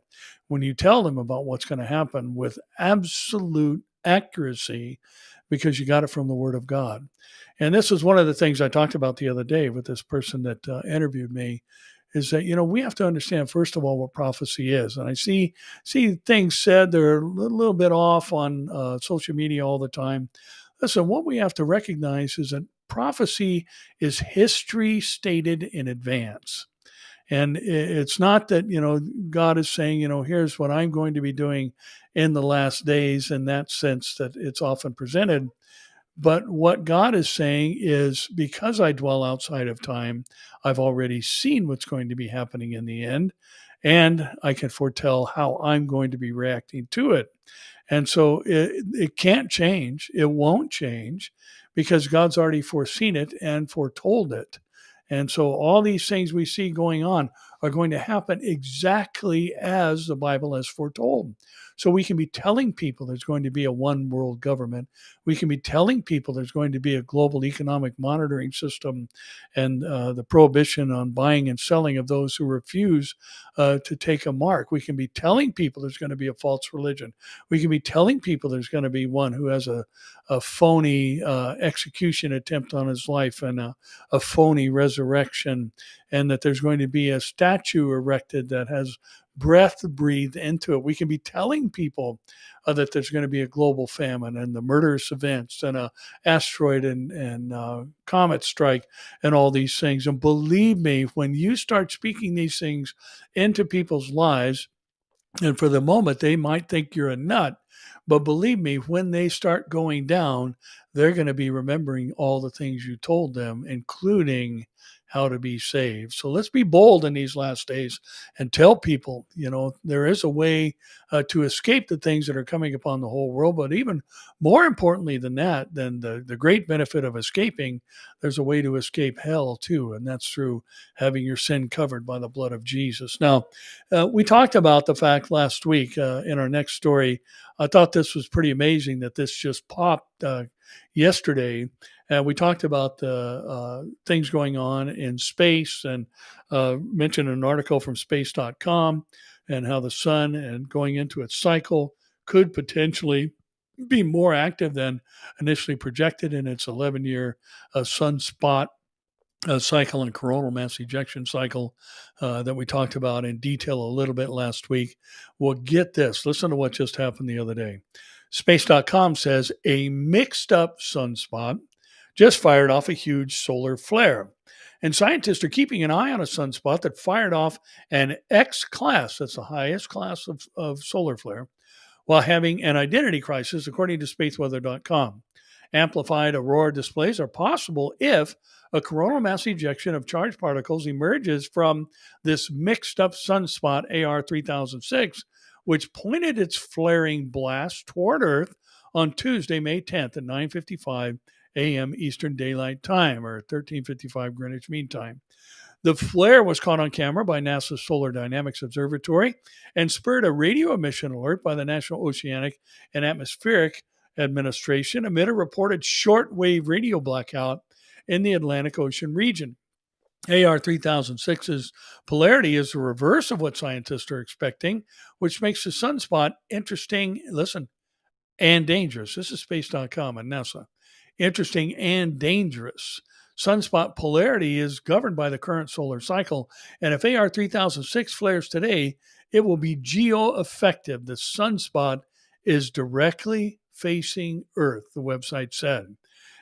when you tell them about what's going to happen with absolute accuracy because you got it from the Word of God. And this is one of the things I talked about the other day with this person that interviewed me, is that, we have to understand, first of all, what prophecy is. And I see things said, they're a little bit off on social media all the time. Listen, what we have to recognize is that prophecy is history stated in advance. And it's not that, God is saying, here's what I'm going to be doing in the last days in that sense that it's often presented. But what God is saying is, because I dwell outside of time, I've already seen what's going to be happening in the end, and I can foretell how I'm going to be reacting to it. And so it can't change. It won't change because God's already foreseen it and foretold it. And so all these things we see going on are going to happen exactly as the Bible has foretold. So we can be telling people there's going to be a one world government. We can be telling people there's going to be a global economic monitoring system and the prohibition on buying and selling of those who refuse to take a mark. We can be telling people there's going to be a false religion. We can be telling people there's going to be one who has a phony execution attempt on his life and a phony resurrection, and that there's going to be a statue erected that has breath breathed into it. We can be telling people that there's going to be a global famine and the murderous events and a asteroid and comet strike and all these things. And believe me, when you start speaking these things into people's lives, and for the moment, they might think you're a nut, but believe me, when they start going down, they're going to be remembering all the things you told them, including how to be saved. So let's be bold in these last days and tell people, there is a way to escape the things that are coming upon the whole world. But even more importantly than that, than the great benefit of escaping, there's a way to escape hell too. And that's through having your sin covered by the blood of Jesus. Now, we talked about the fact last week in our next story. I thought this was pretty amazing that this just popped yesterday. We talked about the things going on in space and mentioned an article from space.com and how the sun and going into its cycle could potentially be more active than initially projected in its 11-year sunspot cycle and coronal mass ejection cycle that we talked about in detail a little bit last week. Well, get this. Listen to what just happened the other day. Space.com says a mixed up sunspot just fired off a huge solar flare. And scientists are keeping an eye on a sunspot that fired off an X class, that's the highest class of solar flare, while having an identity crisis, according to spaceweather.com. Amplified aurora displays are possible if a coronal mass ejection of charged particles emerges from this mixed up sunspot AR 3006, which pointed its flaring blast toward Earth on Tuesday, May 10th at 9:55 a.m. Eastern Daylight Time, or 13:55 Greenwich Mean Time. The flare was caught on camera by NASA's Solar Dynamics Observatory and spurred a radio emission alert by the National Oceanic and Atmospheric Administration amid a reported shortwave radio blackout in the Atlantic Ocean region. AR 3006's polarity is the reverse of what scientists are expecting, which makes the sunspot interesting, listen, and dangerous. This is space.com and NASA. Interesting and dangerous. Sunspot polarity is governed by the current solar cycle, and if AR 3006 flares today, it will be geo-effective. The sunspot is directly facing Earth, the website said.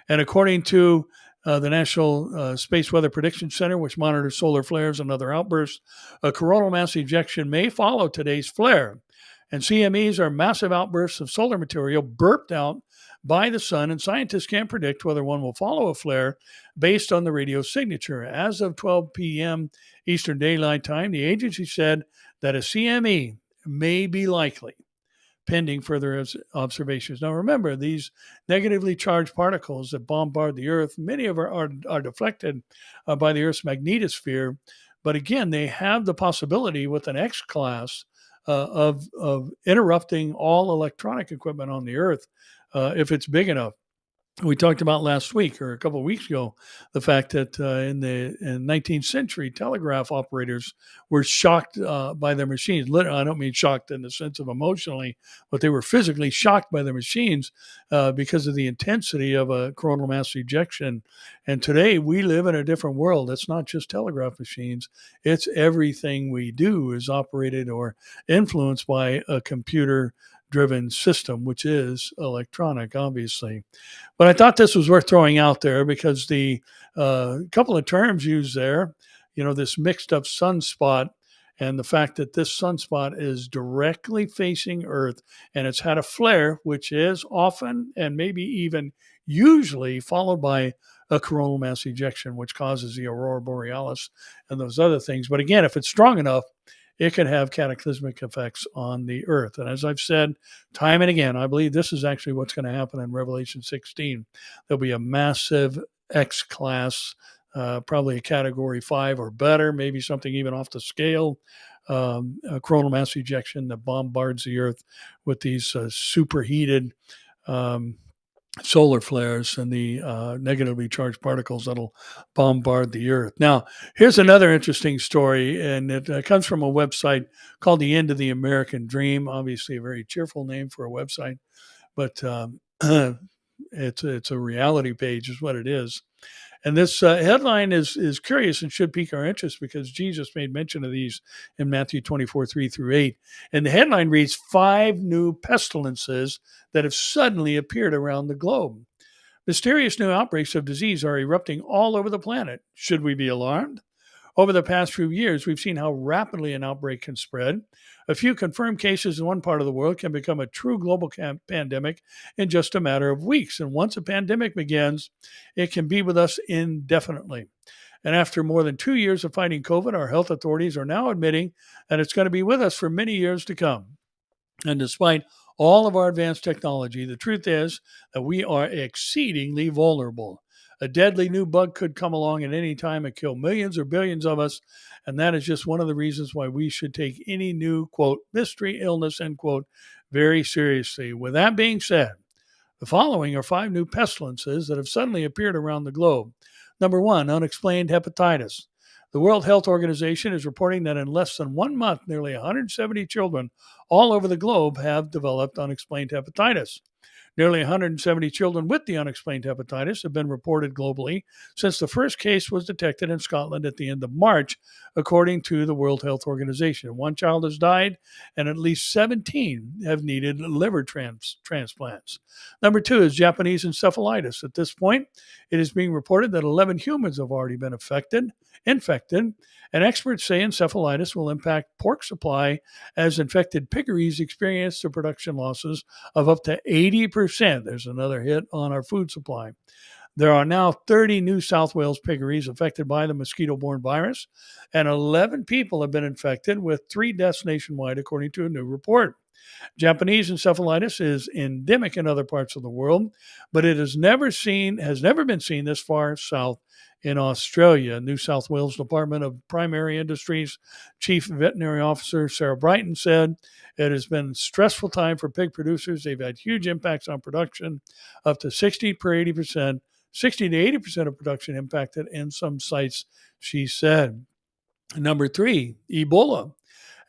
And according to the National Space Weather Prediction Center, which monitors solar flares and other outbursts, a coronal mass ejection may follow today's flare. And CMEs are massive outbursts of solar material burped out by the sun, and scientists can't predict whether one will follow a flare based on the radio signature. As of 12 p.m. Eastern Daylight Time, the agency said that a CME may be likely, pending further observations. Now, remember, these negatively charged particles that bombard the Earth, many of them are deflected by the Earth's magnetosphere, but again, they have the possibility with an X class of interrupting all electronic equipment on the Earth if it's big enough. We talked about last week or a couple of weeks ago the fact that in the 19th century, telegraph operators were shocked by their machines. I don't mean shocked in the sense of emotionally, but they were physically shocked by their machines because of the intensity of a coronal mass ejection. And today we live in a different world. It's not just telegraph machines. It's everything we do is operated or influenced by a computer-driven system, which is electronic, obviously. But I thought this was worth throwing out there because the couple of terms used there, this mixed up sunspot and the fact that this sunspot is directly facing Earth and it's had a flare, which is often and maybe even usually followed by a coronal mass ejection, which causes the aurora borealis and those other things. But again, if it's strong enough, it could have cataclysmic effects on the Earth. And as I've said time and again, I believe this is actually what's going to happen in Revelation 16. There'll be a massive X class, probably a category 5 or better, maybe something even off the scale, a coronal mass ejection that bombards the Earth with these superheated solar flares and the negatively charged particles that'll bombard the Earth. Now, here's another interesting story, and it comes from a website called The End of the American Dream. Obviously, a very cheerful name for a website, but it's a reality page is what it is. And this headline is curious and should pique our interest because Jesus made mention of these in Matthew 24:3-8. And the headline reads, 5 new pestilences that have suddenly appeared around the globe. Mysterious new outbreaks of disease are erupting all over the planet. Should we be alarmed? Over the past few years, we've seen how rapidly an outbreak can spread. A few confirmed cases in one part of the world can become a true global pandemic in just a matter of weeks. And once a pandemic begins, it can be with us indefinitely. And after more than 2 years of fighting COVID, our health authorities are now admitting that it's going to be with us for many years to come. And despite all of our advanced technology, the truth is that we are exceedingly vulnerable. A deadly new bug could come along at any time and kill millions or billions of us. And that is just one of the reasons why we should take any new, quote, mystery illness, end quote, very seriously. With that being said, The following are 5 new pestilences that have suddenly appeared around the globe. Number 1, unexplained hepatitis. The World Health Organization is reporting that in less than 1 month, nearly 170 children all over the globe have developed unexplained hepatitis. Nearly 170 children with the unexplained hepatitis have been reported globally since the first case was detected in Scotland at the end of March, according to the World Health Organization. 1 child has died, and at least 17 have needed liver transplants. Number 2 is Japanese encephalitis. At this point, it is being reported that 11 humans have already been infected, and experts say encephalitis will impact pork supply as infected piggeries experience the production losses of up to 80%. There's another hit on our food supply. There are now 30 New South Wales piggeries affected by the mosquito-borne virus, and 11 people have been infected, with 3 deaths nationwide, according to a new report. Japanese encephalitis is endemic in other parts of the world, but it has never been seen this far south in Australia. New South Wales Department of Primary Industries Chief Veterinary Officer Sarah Brighton said, "It has been a stressful time for pig producers. They've had huge impacts on production, up to 60 to 80% of production impacted in some sites," she said. Number 3, Ebola.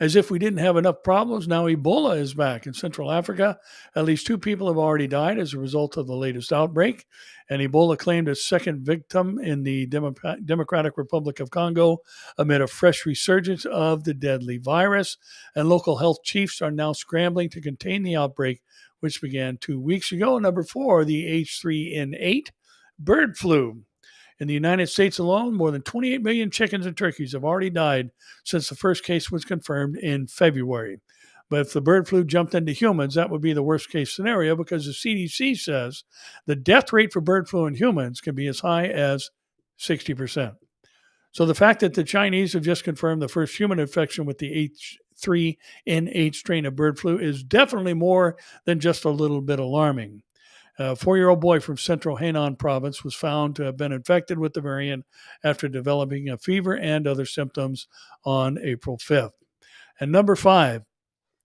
As if we didn't have enough problems, now Ebola is back in Central Africa. At least 2 people have already died as a result of the latest outbreak, and Ebola claimed its second victim in the Democratic Republic of Congo amid a fresh resurgence of the deadly virus. And local health chiefs are now scrambling to contain the outbreak, which began 2 weeks ago. Number 4, the H3N8 bird flu. In the United States alone, more than 28 million chickens and turkeys have already died since the first case was confirmed in February. But if the bird flu jumped into humans, that would be the worst case scenario, because the CDC says the death rate for bird flu in humans can be as high as 60%. So the fact that the Chinese have just confirmed the first human infection with the H3N8 strain of bird flu is definitely more than just a little bit alarming. A 4-year-old boy from central Hainan province was found to have been infected with the variant after developing a fever and other symptoms on April 5th. And number 5,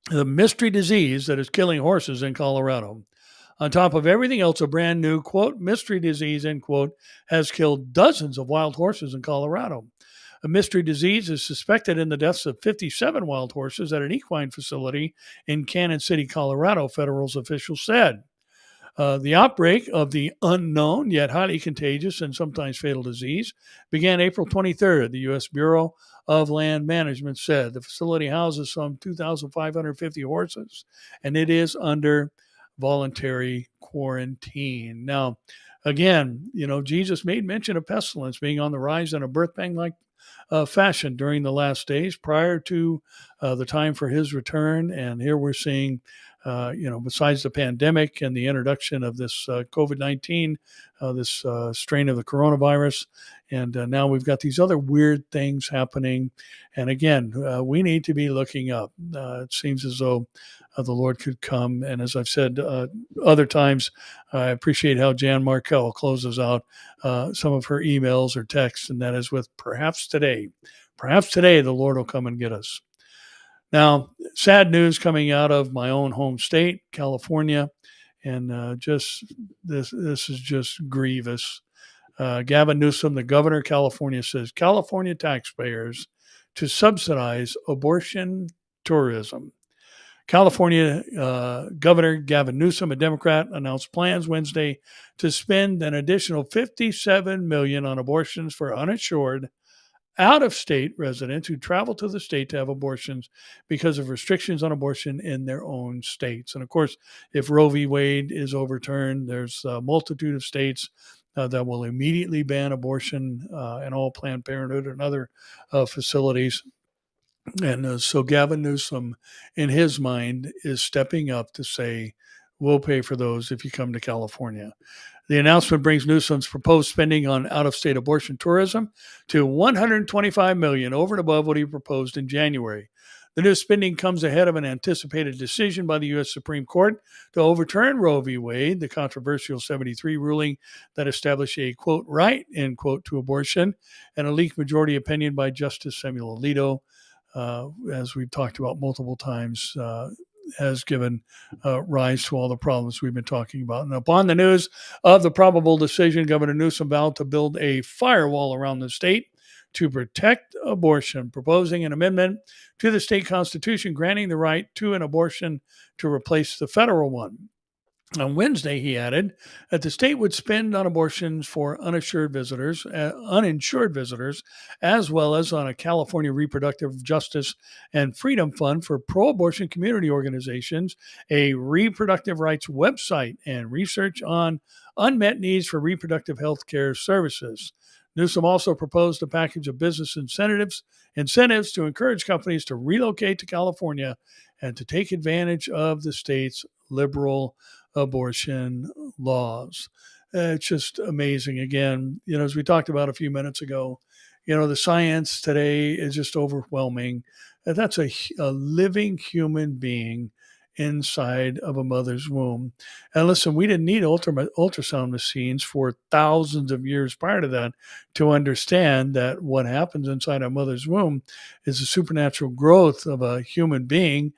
the mystery disease that is killing horses in Colorado. On top of everything else, a brand new, quote, mystery disease, end quote, has killed dozens of wild horses in Colorado. A mystery disease is suspected in the deaths of 57 wild horses at an equine facility in Cannon City, Colorado, federal officials said. The outbreak of the unknown yet highly contagious and sometimes fatal disease began April 23rd, the U.S. Bureau of Land Management said. The facility houses some 2,550 horses, and it is under voluntary quarantine. Now, again, Jesus made mention of pestilence being on the rise in a birth pang-like fashion during the last days prior to the time for his return. And here we're seeing besides the pandemic and the introduction of this COVID-19, this strain of the coronavirus, and now we've got these other weird things happening. And again, we need to be looking up. It seems as though the Lord could come. And as I've said other times, I appreciate how Jan Markell closes out some of her emails or texts, and that is with perhaps today the Lord will come and get us. Now, sad news coming out of my own home state, California, and this is just grievous. Gavin Newsom, the governor of California, says California taxpayers to subsidize abortion tourism. California Governor Gavin Newsom, a Democrat, announced plans Wednesday to spend an additional $57 million on abortions for uninsured out-of-state residents who travel to the state to have abortions because of restrictions on abortion in their own states. And of course, if Roe v. Wade is overturned, there's a multitude of states that will immediately ban abortion in all Planned Parenthood and other facilities. And so Gavin Newsom, in his mind, is stepping up to say, we'll pay for those if you come to California. The announcement brings Newsom's proposed spending on out-of-state abortion tourism to $125 million, over and above what he proposed in January. The new spending comes ahead of an anticipated decision by the U.S. Supreme Court to overturn Roe v. Wade, the controversial 73 ruling that established a, quote, right, end quote, to abortion, and a leaked majority opinion by Justice Samuel Alito. As we've talked about multiple times, has given rise to all the problems we've been talking about. And upon the news of the probable decision, Governor Newsom vowed to build a firewall around the state to protect abortion, proposing an amendment to the state constitution granting the right to an abortion to replace the federal one. On Wednesday, he added that the state would spend on abortions for uninsured visitors, as well as on a California Reproductive Justice and Freedom Fund for pro-abortion community organizations, a reproductive rights website, and research on unmet needs for reproductive health care services. Newsom also proposed a package of business incentives to encourage companies to relocate to California and to take advantage of the state's liberal abortion laws. It's just amazing. Again, as we talked about a few minutes ago, the science today is just overwhelming. That's a living human being inside of a mother's womb. And listen, we didn't need ultrasound machines for thousands of years prior to that to understand that what happens inside a mother's womb is the supernatural growth of a human being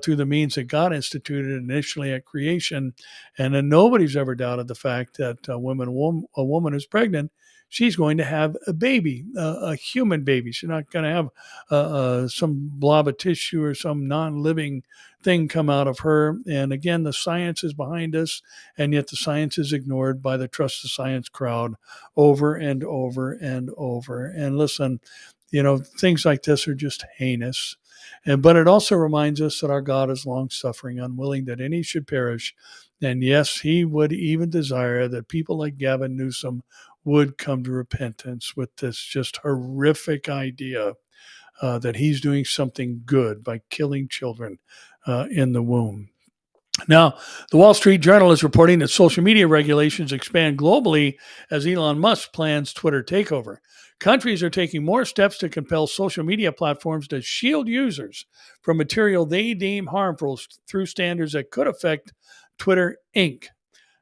through the means that God instituted initially at creation. And then nobody's ever doubted the fact that when a woman is pregnant, she's going to have a baby, a human baby. She's not going to have some blob of tissue or some non-living thing come out of her. And again, the science is behind us, and yet the science is ignored by the trust the science crowd over and over and over. And listen, things like this are just heinous. But it also reminds us that our God is long-suffering, unwilling that any should perish. And yes, he would even desire that people like Gavin Newsom would come to repentance with this just horrific idea that he's doing something good by killing children in the womb. Now, the Wall Street Journal is reporting that social media regulations expand globally as Elon Musk plans Twitter takeover. Countries are taking more steps to compel social media platforms to shield users from material they deem harmful through standards that could affect Twitter Inc.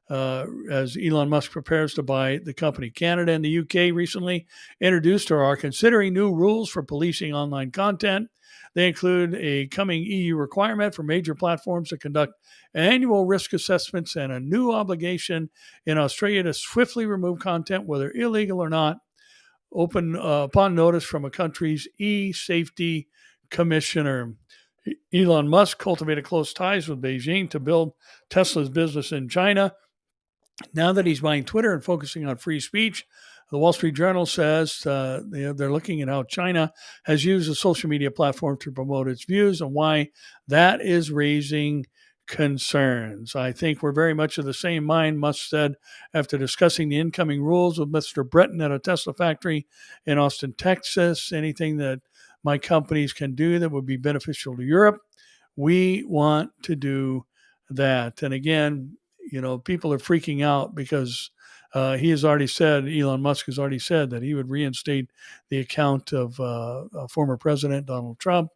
As Elon Musk prepares to buy the company. Canada and the UK recently introduced or are considering new rules for policing online content. They include a coming EU requirement for major platforms to conduct annual risk assessments and a new obligation in Australia to swiftly remove content, whether illegal or not, upon notice from a country's e-safety commissioner. Elon Musk cultivated close ties with Beijing to build Tesla's business in China. Now that he's buying Twitter and focusing on free speech, the Wall Street Journal says they're looking at how China has used the social media platform to promote its views and why that is raising concerns. I think we're very much of the same mind, Musk said after discussing the incoming rules with Mr. Breton at a Tesla factory in Austin, Texas. Anything that my companies can do that would be beneficial to Europe, we want to do that. And again, people are freaking out because Elon Musk has already said that he would reinstate the account of former President Donald Trump.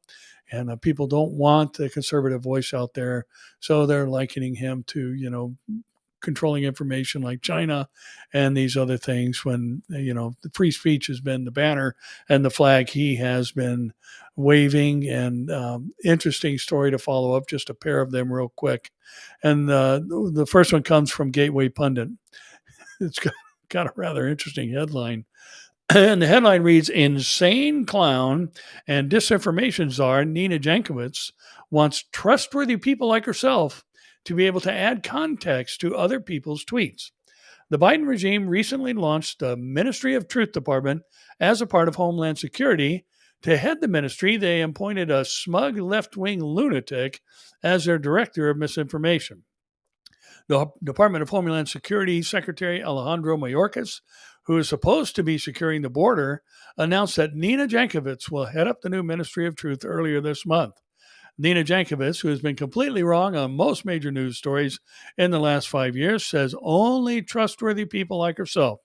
And people don't want the conservative voice out there. So they're likening him to, controlling information like China and these other things when, the free speech has been the banner and the flag he has been waving. And interesting story to follow up, just a pair of them real quick. And the first one comes from Gateway Pundit. It's got a rather interesting headline. And the headline reads, "Insane clown and disinformation czar Nina Jankowicz wants trustworthy people like herself to be able to add context to other people's tweets." The Biden regime recently launched the Ministry of Truth Department as a part of Homeland Security. To head the ministry, they appointed a smug left-wing lunatic as their director of misinformation. The Department of Homeland Security Secretary Alejandro Mayorkas, who is supposed to be securing the border, announced that Nina Jankowicz will head up the new Ministry of Truth earlier this month. Nina Jankowicz, who has been completely wrong on most major news stories in the last 5 years, says only trustworthy people like herself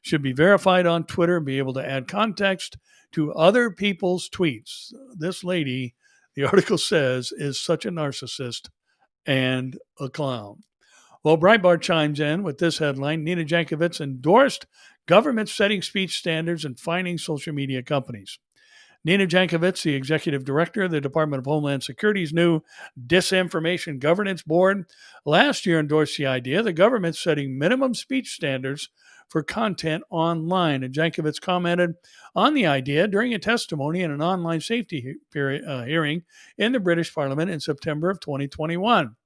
should be verified on Twitter and be able to add context to other people's tweets. This lady, the article says, is such a narcissist and a clown. Well, Breitbart chimes in with this headline: Nina Jankowicz endorsed government setting speech standards and fining social media companies. Nina Jankowicz, the executive director of the Department of Homeland Security's new Disinformation Governance Board, last year endorsed the idea of the government setting minimum speech standards for content online. And Jankowicz commented on the idea during a testimony in an online safety hearing in the British Parliament in September of 2021.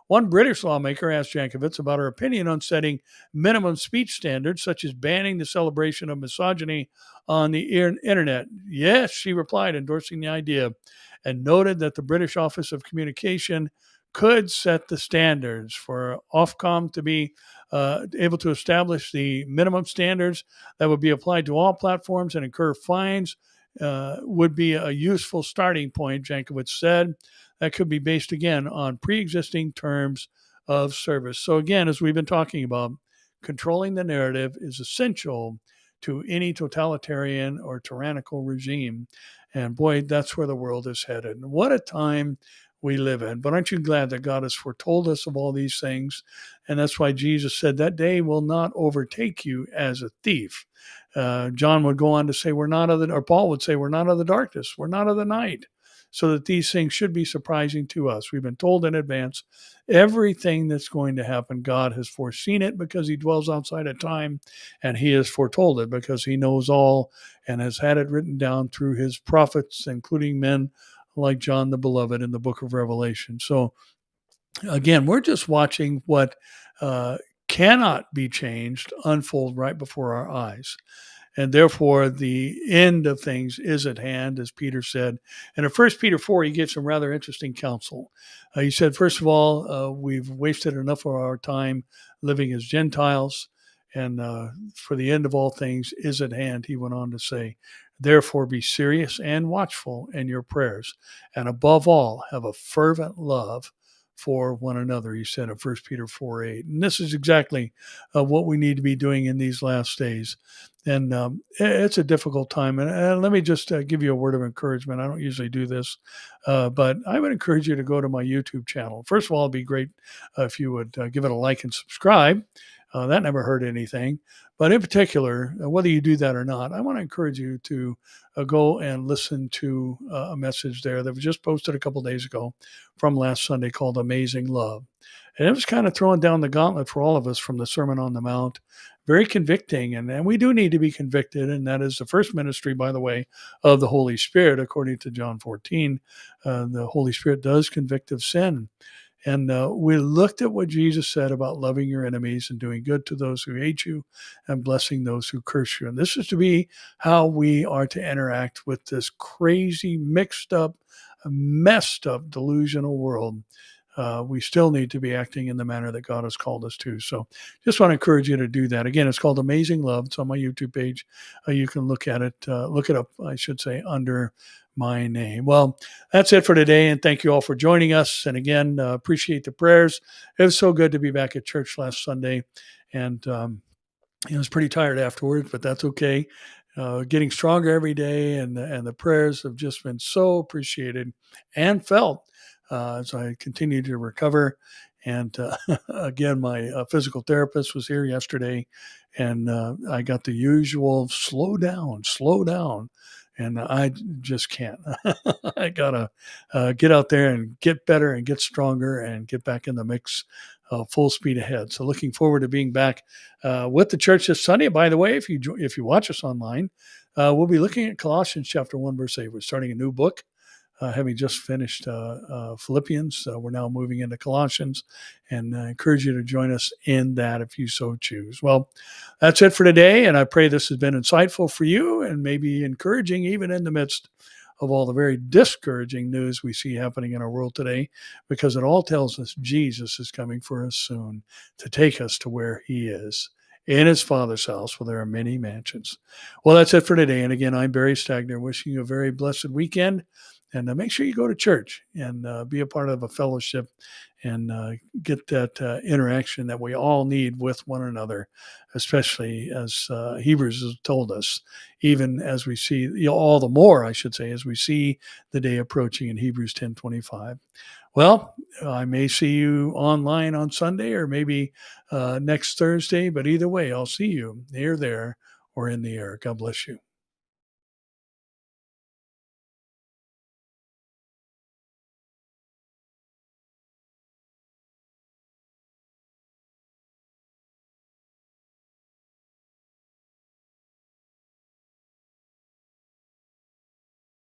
One British lawmaker asked Jankowicz about her opinion on setting minimum speech standards, such as banning the celebration of misogyny on the internet. Yes, she replied, endorsing the idea, and noted that the British Office of Communication could set the standards for Ofcom to be able to establish the minimum standards that would be applied to all platforms and incur fines. Would be a useful starting point, Jankowicz said, that could be based again on pre-existing terms of service. So again, as we've been talking about, controlling the narrative is essential to any totalitarian or tyrannical regime. And boy, that's where the world is headed. And what a time we live in. But aren't you glad that God has foretold us of all these things? And that's why Jesus said that day will not overtake you as a thief. John would go on to say, or Paul would say, we're not of the darkness, we're not of the night. So that these things should be surprising to us. We've been told in advance everything that's going to happen. God has foreseen it because he dwells outside of time, and he has foretold it because he knows all and has had it written down through his prophets, including men like John the Beloved in the book of Revelation. So again, we're just watching what cannot be changed unfold right before our eyes. And therefore, the end of things is at hand, as Peter said. And in 1 Peter 4, he gives some rather interesting counsel. He said, first of all, we've wasted enough of our time living as Gentiles, and for the end of all things is at hand, he went on to say. Therefore, be serious and watchful in your prayers, and above all, have a fervent love for one another, he said in 1 Peter 4:8. And this is exactly what we need to be doing in these last days. And it's a difficult time. And let me just give you a word of encouragement. I don't usually do this, but I would encourage you to go to my YouTube channel. First of all, it'd be great if you would give it a like and subscribe. That never hurt anything. But in particular, whether you do that or not, I want to encourage you to go and listen to a message there that was just posted a couple days ago from last Sunday called Amazing Love. And it was kind of throwing down the gauntlet for all of us from the Sermon on the Mount. Very convicting, and we do need to be convicted, and that is the first ministry, by the way, of the Holy Spirit, according to John 14. The Holy Spirit does convict of sin. And we looked at what Jesus said about loving your enemies and doing good to those who hate you and blessing those who curse you. And this is to be how we are to interact with this crazy, mixed up, messed up, delusional world. We still need to be acting in the manner that God has called us to. So just want to encourage you to do that. Again, it's called Amazing Love. It's on my YouTube page. You can look at it, look it up, I should say, under my name. Well, that's it for today. And thank you all for joining us. And again, appreciate the prayers. It was so good to be back at church last Sunday. And I was pretty tired afterwards, but that's okay. Getting stronger every day. And the prayers have just been so appreciated and felt as I continue to recover. And again, my physical therapist was here yesterday, and I got the usual slow down. And I just can't. I got to get out there and get better and get stronger and get back in the mix, full speed ahead. So looking forward to being back with the church this Sunday. By the way, if you watch us online, we'll be looking at Colossians chapter 1, verse 8. We're starting a new book. Having just finished Philippians, we're now moving into Colossians, and I encourage you to join us in that if you so choose. Well, that's it for today, and I pray this has been insightful for you and maybe encouraging even in the midst of all the very discouraging news we see happening in our world today, because it all tells us Jesus is coming for us soon to take us to where he is, in his Father's house, where there are many mansions. Well, that's it for today, and again, I'm Barry Stagner, wishing you a very blessed weekend. And make sure you go to church and be a part of a fellowship and get that interaction that we all need with one another, especially as Hebrews has told us, even as we see, all the more, I should say, as we see the day approaching in Hebrews 10:25. Well, I may see you online on Sunday or maybe next Thursday, but either way, I'll see you here, there, or in the air. God bless you.